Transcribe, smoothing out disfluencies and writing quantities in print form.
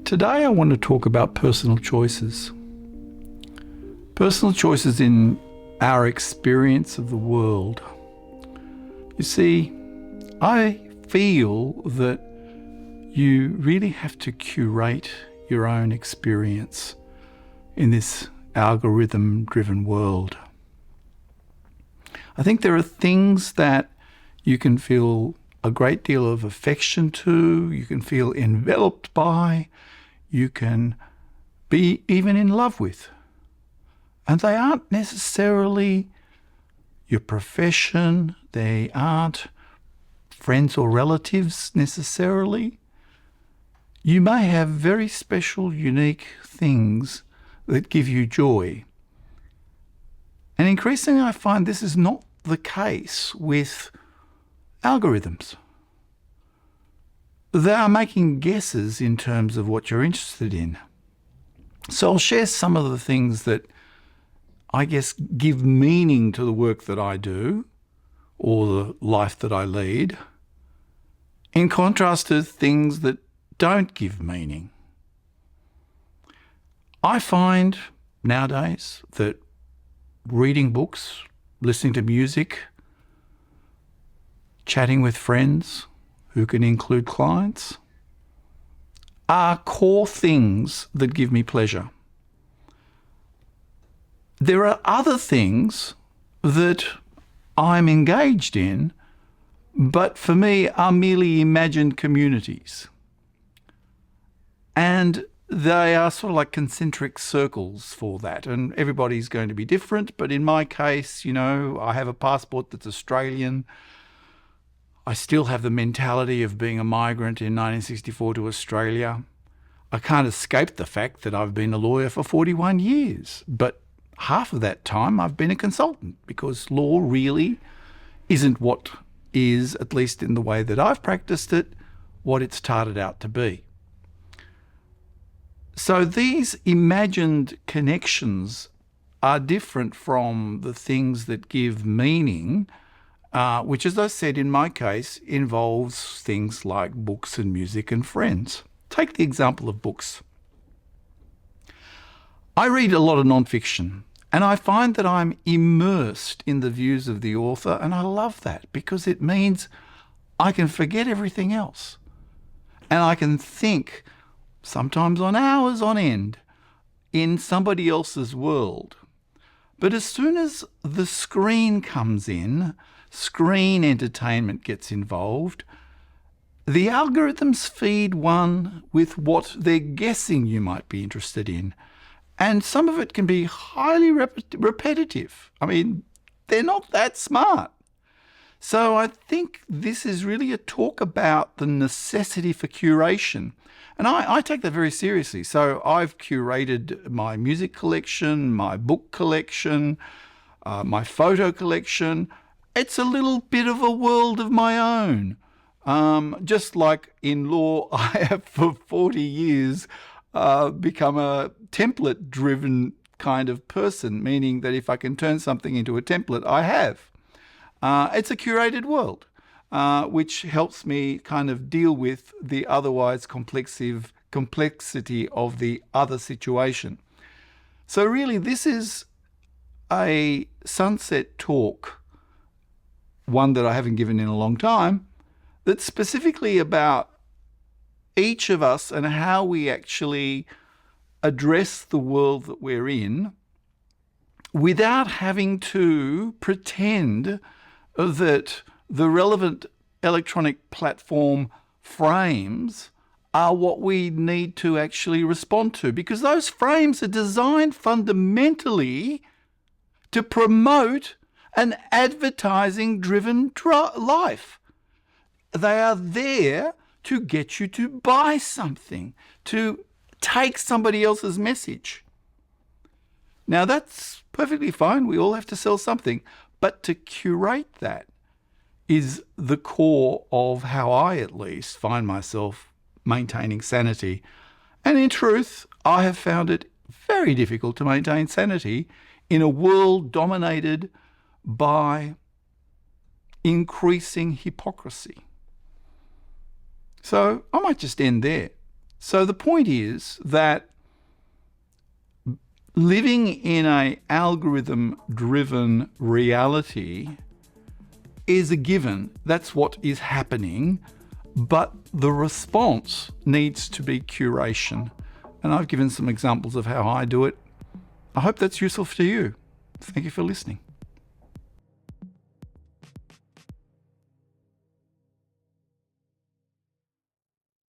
Today I want to talk about personal choices. Personal choices in our experience of the world. You see, I feel that you really have to curate your own experience in this algorithm-driven world. I think there are things that you can feel a great deal of affection to, you can feel enveloped by, you can be even in love with. And they aren't necessarily your profession, they aren't friends or relatives necessarily. You may have very special, unique things that give you joy. And increasingly I find this is not the case with algorithms. They are making guesses in terms of what you're interested in. So I'll share some of the things that I guess give meaning to the work that I do or the life that I lead, in contrast to things that don't give meaning. I find nowadays that reading books, listening to music, chatting with friends who can include clients, are core things that give me pleasure. There are other things that I'm engaged in, but for me are merely imagined communities. And they are sort of like concentric circles for that. And everybody's going to be different, but in my case, I have a passport that's Australian. I still have the mentality of being a migrant in 1964 to Australia. I can't escape the fact that I've been a lawyer for 41 years, but half of that time I've been a consultant because law really isn't what is, at least in the way that I've practiced it, what it started out to be. So these imagined connections are different from the things that give meaning, which, as I said, in my case, involves things like books and music and friends. Take the example of books. I read a lot of nonfiction, and I find that I'm immersed in the views of the author, and I love that because it means I can forget everything else. And I can think, sometimes on hours on end, in somebody else's world. But as soon as the screen comes in, screen entertainment gets involved, the algorithms feed one with what they're guessing you might be interested in. And some of it can be highly repetitive. I mean, they're not that smart. So I think this is really a talk about the necessity for curation. And I take that very seriously. So I've curated my music collection, my book collection, my photo collection. It's a little bit of a world of my own. Just like in law, I have for 40 years become a template-driven kind of person, meaning that if I can turn something into a template, I have. It's a curated world, which helps me kind of deal with the otherwise complexity of the other situation. So really, this is a sunset talk, one that I haven't given in a long time, that's specifically about each of us and how we actually address the world that we're in without having to pretend that the relevant electronic platform frames are what we need to actually respond to, because those frames are designed fundamentally to promote an advertising-driven life. They are there to get you to buy something, to take somebody else's message. Now that's perfectly fine. We all have to sell something. But to curate that is the core of how I at least find myself maintaining sanity. And in truth, I have found it very difficult to maintain sanity in a world dominated by increasing hypocrisy. So I might just end there. So the point is that living in an algorithm-driven reality is a given. That's what is happening. But the response needs to be curation. And I've given some examples of how I do it. I hope that's useful to you. Thank you for listening.